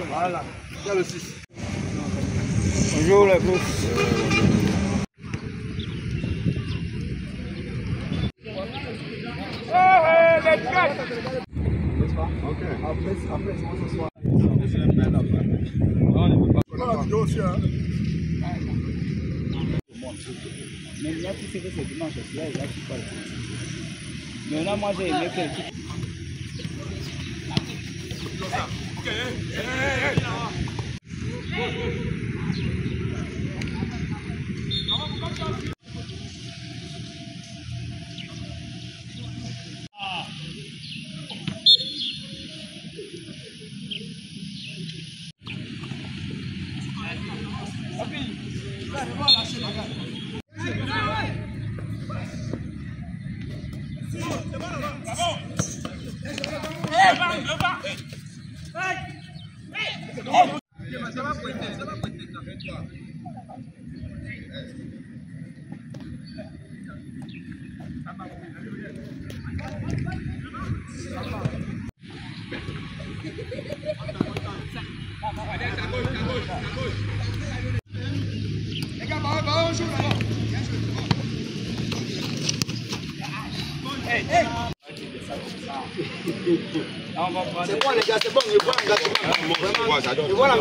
Voilà, il y a le 6. Bonjour les gosses. Ok. Après, on se soit. Mais il y a qui fait que c'est dimanche, là, il y a qui parle. Mais là, moi, j'ai aimé quelqu'un. C'est bon les gars, c'est bon, je vois un gars. Je vois la...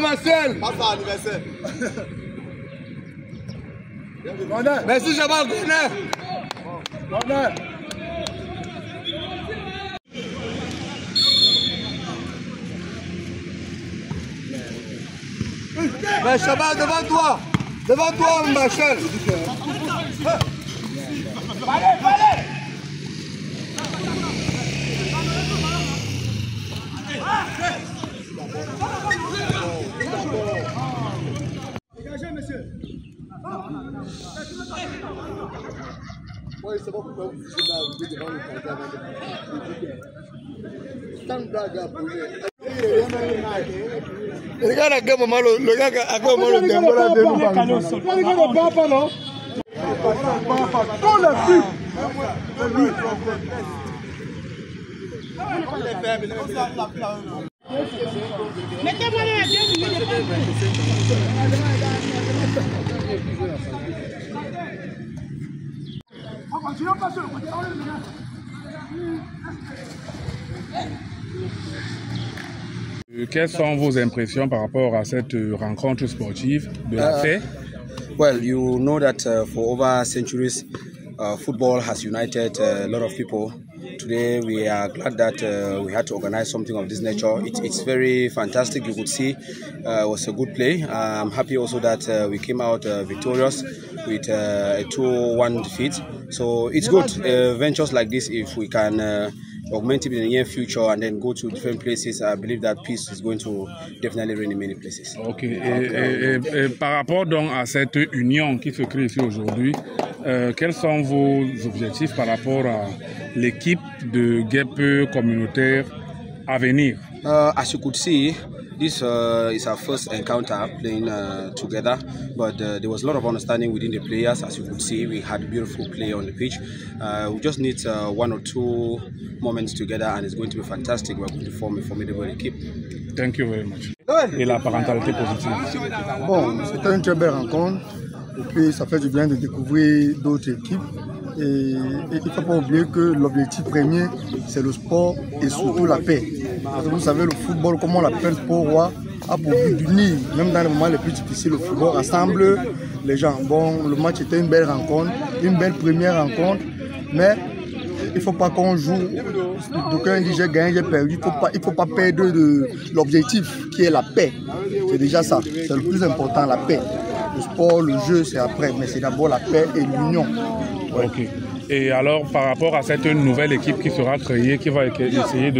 Marcel. Papa anniversaire. Merci Jabal Gournet. Mais Chabal, devant toi, Marcel. Allez. Dégagez, monsieur. Oui, c'est bon pourquoi vous êtes là, vous êtes devant le candidat. Tant de blagues à poser. Regarde à quel moment le gars a quel moment le tempo là de nous parler. Le gars ne parle pas non. Tout le but. Mettez-moi là, 2 minutes. Quelles sont vos impressions par rapport à cette rencontre sportive de la paix? Well, you know that for over centuries, football has united a lot of people. Today, we are glad that we had to organize something of this nature. It's very fantastic. You could see it was a good play. I'm happy also that we came out victorious with a 2-1 defeat. So it's good. Ventures like this, if we can augment it in the near future and then go to different places, I believe that peace is going to definitely reign in many places. Ok. Et par rapport donc à cette union qui se crée ici aujourd'hui, quels sont vos objectifs par rapport à l'équipe de guêpes communautaires à venir? As you could see, this is our first encounter playing together, but there was a lot of understanding within the players. As you could see, we had beautiful play on the pitch. We just need 1 or 2 moments together and it's going to be fantastic. We're going to form a formidable équipe. Thank you very much. Et la parentalité positive? Bon, c'était une très belle rencontre. Et puis, ça fait du bien de découvrir d'autres équipes. Et il ne faut pas oublier que l'objectif premier, c'est le sport et surtout la paix. Parce que vous savez, le football, comme on l'appelle, sport roi, a pour but d'unir. Même dans les moments les plus difficiles, le football rassemble les gens. Bon, le match était une belle rencontre, une belle première rencontre. Mais il ne faut pas qu'on joue. D'aucuns disent j'ai gagné, j'ai perdu. Il ne faut pas perdre de l'objectif qui est la paix. C'est déjà ça. C'est le plus important, la paix. Le sport, le jeu, c'est après. Mais c'est d'abord la paix et l'union. Ouais. Ok. Et alors, par rapport à cette nouvelle équipe qui sera créée, qui va essayer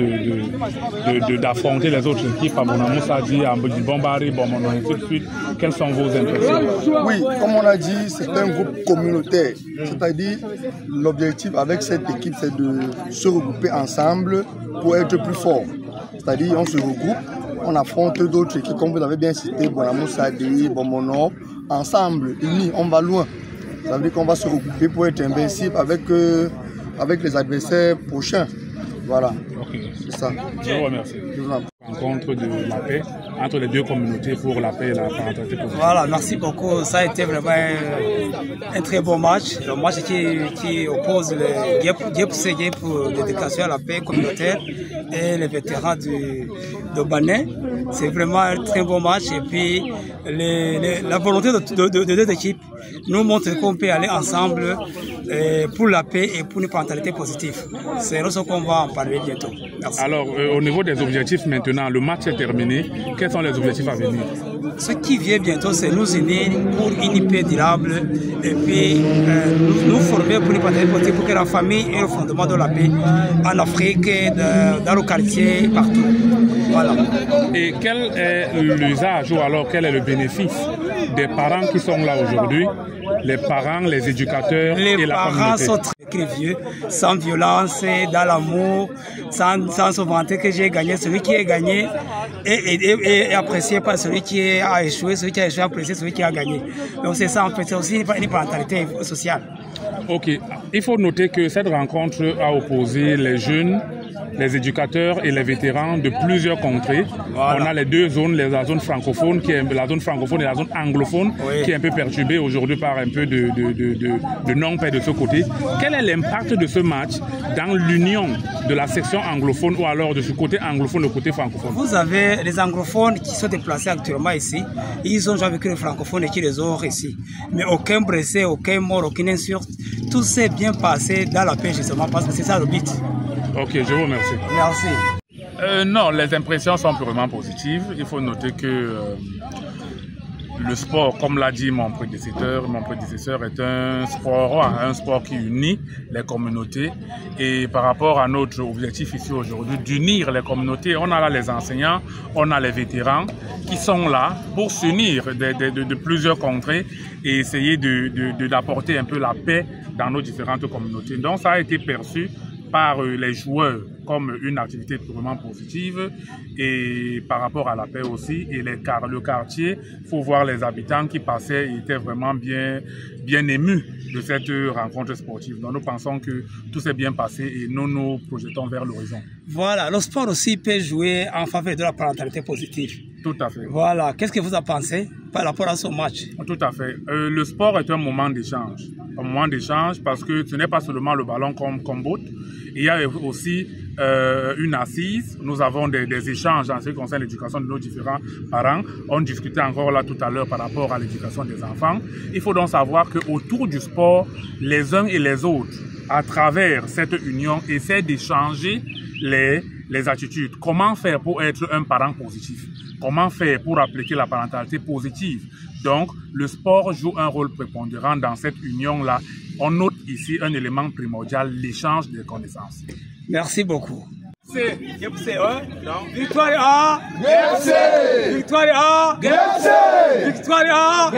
d'affronter les autres équipes, à Bonamoussadi, à Bombari, Bomono, et ainsi de suite, quelles sont vos impressions? Oui, comme on a dit, c'est un groupe communautaire. C'est-à-dire, l'objectif avec cette équipe, c'est de se regrouper ensemble pour être plus fort. C'est-à-dire, on se regroupe, on affronte d'autres équipes, comme vous avez bien cité, Bonamoussadi, Bomono, ensemble, unis, on va loin. Ça veut dire qu'on va se regrouper pour être invincible avec les adversaires prochains. Voilà. Ok. C'est ça. Je vous remercie. Rencontre de la paix entre les deux communautés pour la paix et la parentalité positive. Voilà, merci beaucoup. Ça a été vraiment un très bon match. Le match qui oppose les GEP d'éducation à la paix communautaire et les vétérans de Banet. C'est vraiment un très bon match. Et puis, la volonté de deux équipes nous montre qu'on peut aller ensemble pour la paix et pour une parentalité positive. C'est ce qu'on va en parler bientôt. Merci. Alors, au niveau des objectifs maintenant, le match est terminé. Quels sont les objectifs à venir? Ce qui vient bientôt, c'est nous unir pour une paix durable et puis nous former pour une parentalité positive pour que la famille ait le fondement de la paix en Afrique, dans le quartier, partout. Voilà. Et quel est l'usage ou alors quel est le bénéfice des parents qui sont là aujourd'hui, les parents, les éducateurs et la communauté? Les parents sont très vieux, sans violence, dans l'amour, sans se vanter que j'ai gagné. Celui qui a gagné est apprécié par celui qui a échoué, celui qui a échoué apprécié celui qui a gagné. Donc c'est ça en fait, c'est aussi une parentalité sociale. Ok, il faut noter que cette rencontre a opposé les jeunes, les éducateurs et les vétérans de plusieurs contrées. Voilà. On a les deux zones, la zone francophone, qui est la zone francophone et la zone anglophone, oui, qui est un peu perturbée aujourd'hui par un peu de non-paix de ce côté. Quel est l'impact de ce match dans l'union de la section anglophone ou alors de ce côté anglophone, le côté francophone? Vous avez les anglophones qui sont déplacés actuellement ici. Ils ont déjà vécu les francophones et qui les ont ici. Mais aucun blessé, aucun mort, aucune insulte. Tout s'est bien passé dans la paix justement parce que c'est ça le but. Ok, je vous remercie. Merci. Non, les impressions sont purement positives. Il faut noter que le sport, comme l'a dit mon prédécesseur est un sport qui unit les communautés. Et par rapport à notre objectif ici aujourd'hui, d'unir les communautés, on a là les enseignants, on a les vétérans qui sont là pour s'unir de plusieurs contrées et essayer d'apporter un peu la paix dans nos différentes communautés. Donc ça a été perçu par les joueurs comme une activité purement positive et par rapport à la paix aussi. Et le quartier, il faut voir les habitants qui passaient, ils étaient vraiment bien émus de cette rencontre sportive. Donc nous pensons que tout s'est bien passé et nous nous projetons vers l'horizon. Voilà, le sport aussi peut jouer en faveur de la parentalité positive. Tout à fait. Voilà, qu'est-ce que vous en pensez par rapport à ce match? Tout à fait. Le sport est un moment d'échange. Un moment d'échange parce que ce n'est pas seulement le ballon comme botte. Il y a aussi une assise. Nous avons des échanges en ce qui concerne l'éducation de nos différents parents. On discutait encore là tout à l'heure par rapport à l'éducation des enfants. Il faut donc savoir qu'autour du sport, les uns et les autres, à travers cette union, essaient d'échanger les attitudes. Comment faire pour être un parent positif? Comment faire pour appliquer la parentalité positive? Donc, le sport joue un rôle prépondérant dans cette union-là. On note ici un élément primordial, l'échange des connaissances. Merci beaucoup. Victoire A, Victoire A, Victoire A,